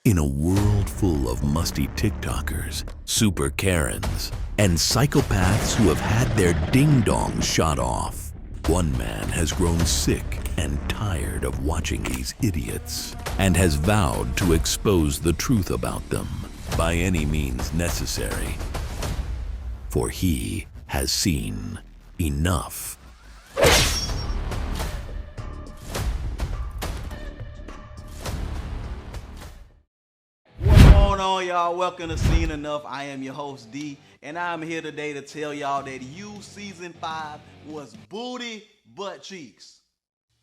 In a world full of musty TikTokers, super Karens, and psychopaths who have had their ding-dongs shot off, one man has grown sick and tired of watching these idiots and has vowed to expose the truth about them by any means necessary. For he has seen enough. What's going on, y'all? Welcome to Seen Enough. I am your host, D, and I'm here today to tell y'all that You Season 5 was booty butt cheeks.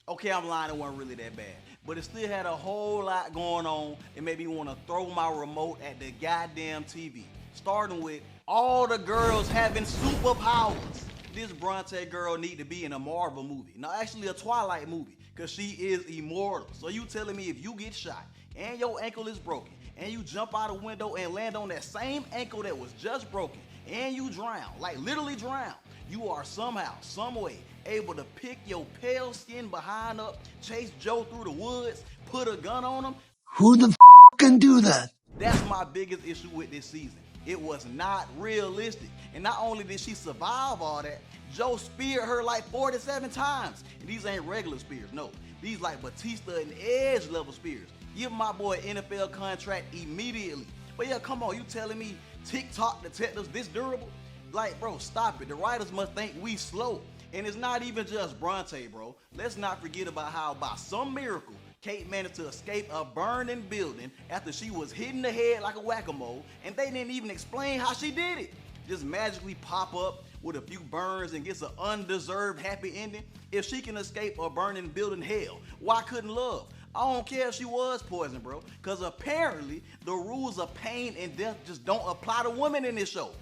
Okay, I'm lying, it wasn't really that bad, but it still had a whole lot going on. It made me want to throw my remote at the goddamn TV. Starting with all the girls having superpowers. This Bronte girl need to be in a Marvel movie. No, actually a Twilight movie, because she is immortal. So you telling me if you get shot and your ankle is broken, and you jump out a window and land on that same ankle that was just broken, and you drown, like literally drown, you are somehow, some way, able to pick your pale skin behind up, chase Joe through the woods, put a gun on him? Who the can do that? That's my biggest issue with this season. It was not realistic. And not only did she survive all that, Joe speared her like 47 times. And these ain't regular spears, no. These like Batista and Edge level spears. Give my boy an NFL contract immediately. But yeah, come on, you telling me TikTok detectives this durable? Like, bro, stop it. The writers must think we slow. And it's not even just Bronte, bro. Let's not forget about how, by some miracle, Kate managed to escape a burning building after she was hit in the head like a whack-a-mole, and they didn't even explain how she did it. Just magically pop up with a few burns and gets an undeserved happy ending. If she can escape a burning building hell, why couldn't Love? I don't care if she was poisoned, bro, because apparently the rules of pain and death just don't apply to women in this show.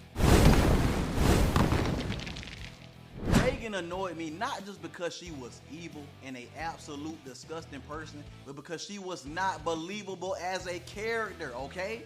Reagan annoyed me not just because she was evil and an absolute disgusting person, but because she was not believable as a character, okay?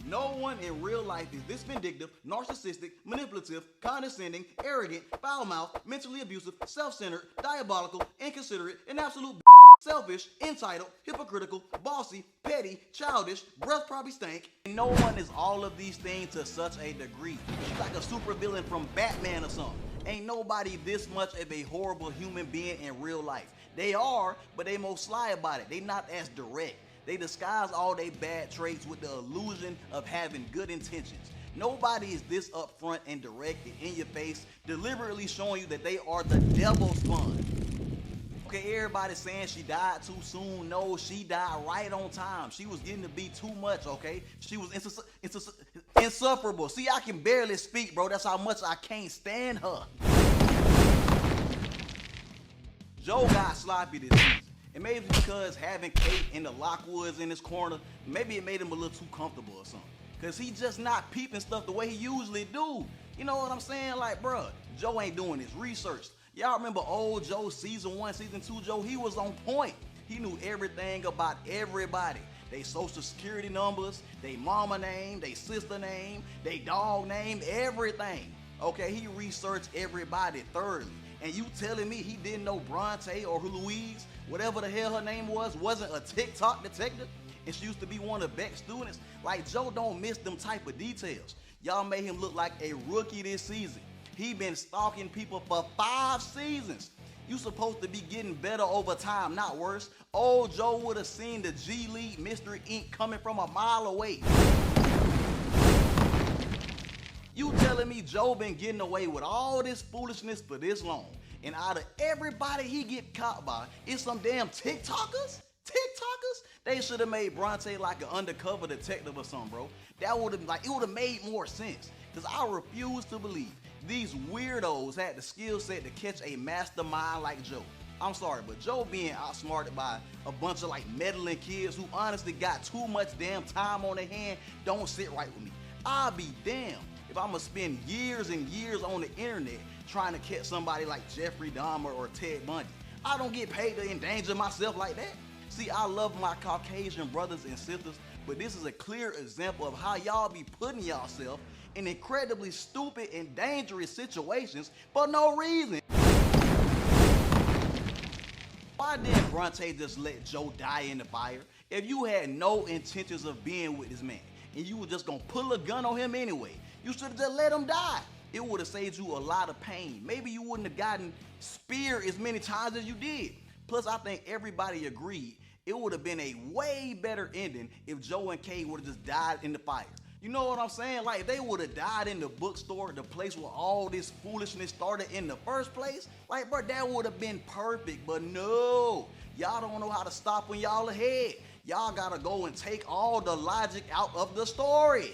No one in real life is this vindictive, narcissistic, manipulative, condescending, arrogant, foul-mouthed, mentally abusive, self-centered, diabolical, inconsiderate, and absolute selfish, entitled, hypocritical, bossy, petty, childish, breath probably stank. And no one is all of these things to such a degree. She's like a supervillain from Batman or something. Ain't nobody this much of a horrible human being in real life. They are, but they most sly about it. They not as direct. They disguise all their bad traits with the illusion of having good intentions. Nobody is this upfront and direct and in your face, deliberately showing you that they are the devil's spawn. Okay, everybody's saying she died too soon. No, she died right on time. She was getting to be too much, okay? She was insufferable. See, I can barely speak, bro. That's how much I can't stand her. Joe got sloppy this season. And maybe because having Kate and the Lockwoods in his corner, maybe it made him a little too comfortable or something. Because he just not peeping stuff the way he usually do. You know what I'm saying? Like, bruh, Joe ain't doing his research. Y'all remember old Joe, season 1, season 2 Joe? He was on point. He knew everything about everybody. They social security numbers, they mama name, they sister name, they dog name, everything. Okay, he researched everybody thoroughly. And you telling me he didn't know Bronte or Louise, whatever the hell her name was, wasn't a TikTok detective? And she used to be one of Beck's students? Like, Joe don't miss them type of details. Y'all made him look like a rookie this season. He been stalking people for 5 seasons. You supposed to be getting better over time, not worse. Old Joe would have seen the G League Mystery Inc. coming from a mile away. You telling me Joe been getting away with all this foolishness for this long, and out of everybody he get caught by, it's some damn TikTokers? TikTokers? They should have made Bronte like an undercover detective or something, bro. That would have, like, it would have made more sense. Because I refuse to believe these weirdos had the skill set to catch a mastermind like Joe. I'm sorry, but Joe being outsmarted by a bunch of like meddling kids who honestly got too much damn time on their hand don't sit right with me. I'll be damned if I'm gonna spend years and years on the internet trying to catch somebody like Jeffrey Dahmer or Ted Bundy. I don't get paid to endanger myself like that. See, I love my Caucasian brothers and sisters, but this is a clear example of how y'all be putting yourself in incredibly stupid and dangerous situations for no reason. Why Why didn't Bronte just let Joe die in the fire? If you had no intentions of being with this man and you were just gonna pull a gun on him anyway, you should have just let him die. It would have saved you a lot of pain. Maybe you wouldn't have gotten speared as many times as you did. Plus, I think everybody agreed it would have been a way better ending if Joe and Kate would have just died in the fire. You know what I'm saying? Like, if they would have died in the bookstore, the place where all this foolishness started in the first place, like, bro, that would have been perfect. But no, y'all don't know how to stop when y'all ahead. Y'all gotta go and take all the logic out of the story.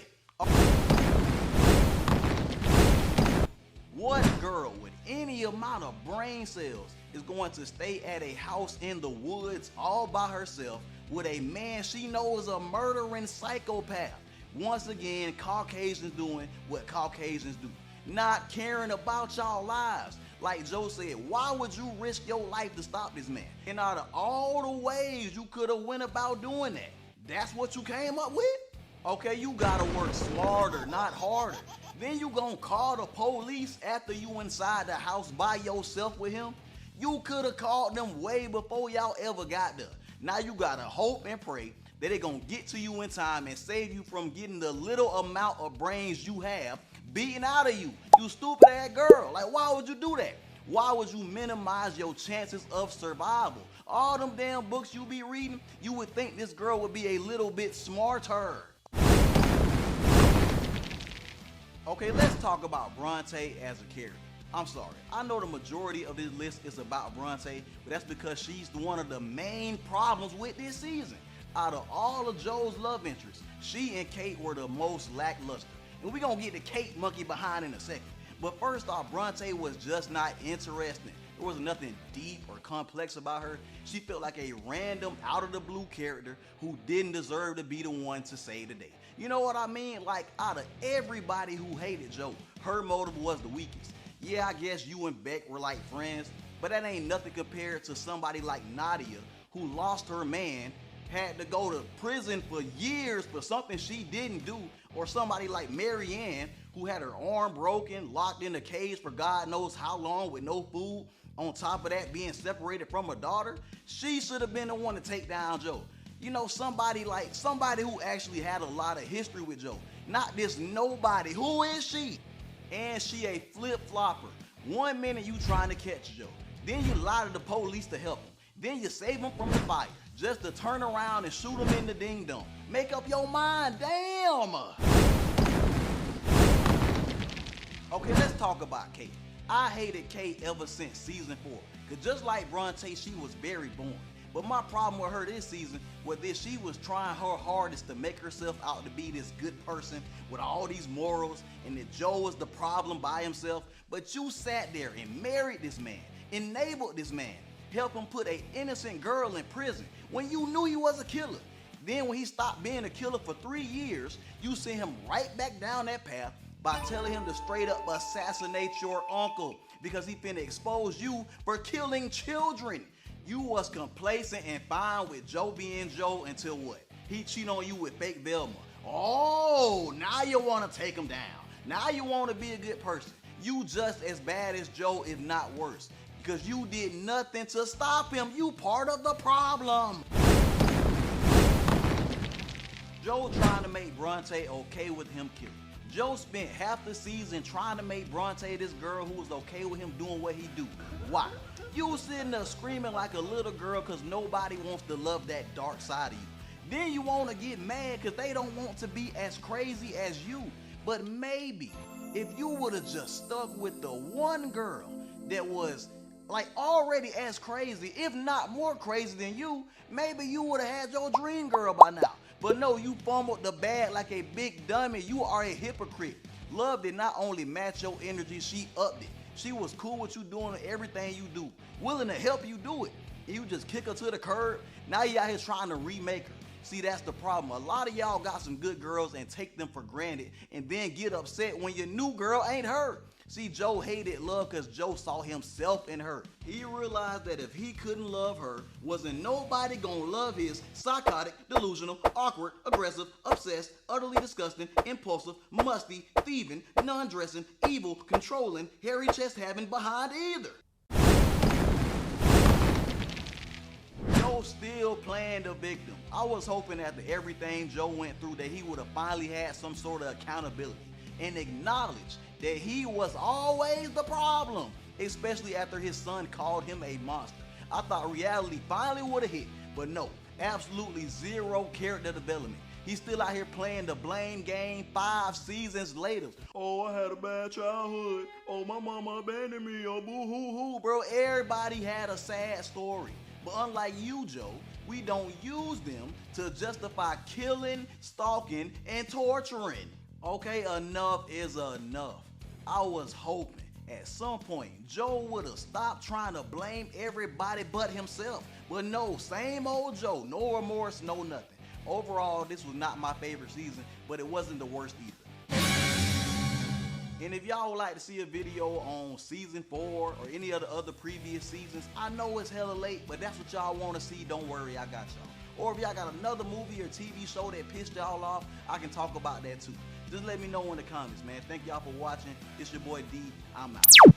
What girl with any amount of brain cells is going to stay at a house in the woods all by herself with a man she knows is a murdering psychopath? Once again, Caucasians doing what Caucasians do, not caring about y'all lives. Like Joe said, why would you risk your life to stop this man? And out of all the ways you could have went about doing that, that's what you came up with? Okay, you gotta work smarter, not harder. Then you gonna call the police after you inside the house by yourself with him? You could have called them way before y'all ever got there. Now you gotta hope and pray that they gonna get to you in time and save you from getting the little amount of brains you have beaten out of you. You stupid ass girl. Like, why would you do that? Why would you minimize your chances of survival? All them damn books you be reading, you would think this girl would be a little bit smarter. Okay, let's talk about Bronte as a character. I'm sorry, I know the majority of this list is about Bronte, but that's because she's one of the main problems with this season. Out of all of Joe's love interests, she and Kate were the most lackluster. And we're gonna get the Kate monkey behind in a second. But first off, Bronte was just not interesting. There was nothing deep or complex about her. She felt like a random, out-of-the-blue character who didn't deserve to be the one to save the day. You know what I mean? Like, out of everybody who hated Joe, her motive was the weakest. Yeah, I guess you and Beck were like friends, but that ain't nothing compared to somebody like Nadia, who lost her man, had to go to prison for years for something she didn't do, or somebody like Marianne, who had her arm broken, locked in a cage for God knows how long with no food, on top of that being separated from her daughter. She should have been the one to take down Joe. You know, somebody who actually had a lot of history with Joe, not this nobody. Who is she? And she a flip-flopper. 1 minute you trying to catch Joe, then you lie to the police to help him, then you save him from the fire, just to turn around and shoot him in the ding-dong. Make up your mind, damn! Okay, let's talk about Kate. I hated Kate ever since season 4, because just like Bronte, she was very boring. But my problem with her this season was that she was trying her hardest to make herself out to be this good person with all these morals, and that Joe was the problem by himself. But you sat there and married this man, enabled this man, helped him put an innocent girl in prison when you knew he was a killer. Then when he stopped being a killer for 3 years, you sent him right back down that path by telling him to straight up assassinate your uncle because he finna expose you for killing children. You was complacent and fine with Joe being Joe until what? He cheated on you with fake Velma. Oh, now you want to take him down. Now you want to be a good person. You just as bad as Joe, if not worse, because you did nothing to stop him. You part of the problem. Joe trying to make Bronte okay with him killing. Joe spent half the season trying to make Bronte this girl who was okay with him doing what he do. Why? You was sitting there screaming like a little girl because nobody wants to love that dark side of you. Then you want to get mad because they don't want to be as crazy as you. But maybe if you would have just stuck with the one girl that was like already as crazy, if not more crazy than you, maybe you would have had your dream girl by now. But no, you fumbled the bag like a big dummy. You are a hypocrite. Love did not only match your energy, she upped it. She was cool with you doing everything you do, willing to help you do it. And you just kick her to the curb. Now you out here trying to remake her. See, that's the problem. A lot of y'all got some good girls and take them for granted and then get upset when your new girl ain't her. See, Joe hated love because Joe saw himself in her. He realized that if he couldn't love her, wasn't nobody gonna love his psychotic, delusional, awkward, aggressive, obsessed, utterly disgusting, impulsive, musty, thieving, non-dressing, evil, controlling, hairy chest having behind either. still playing the victim. I was hoping after everything Joe went through that he would have finally had some sort of accountability and acknowledged that he was always the problem, especially after his son called him a monster. I thought reality finally would have hit, but no, absolutely zero character development. He's still out here playing the blame game 5 seasons later. Oh, I had a bad childhood. Oh, my mama abandoned me. Oh, boo-hoo-hoo. Bro, everybody had a sad story. But unlike you, Joe, we don't use them to justify killing, stalking, and torturing. Okay, enough is enough. I was hoping at some point Joe would have stopped trying to blame everybody but himself. But no, same old Joe, no remorse, no nothing. Overall, this was not my favorite season, but it wasn't the worst either. And if y'all would like to see a video on season 4 or any of the other previous seasons, I know it's hella late, but that's what y'all want to see. Don't worry, I got y'all. Or if y'all got another movie or TV show that pissed y'all off, I can talk about that too. Just let me know in the comments, man. Thank y'all for watching. It's your boy D. I'm out.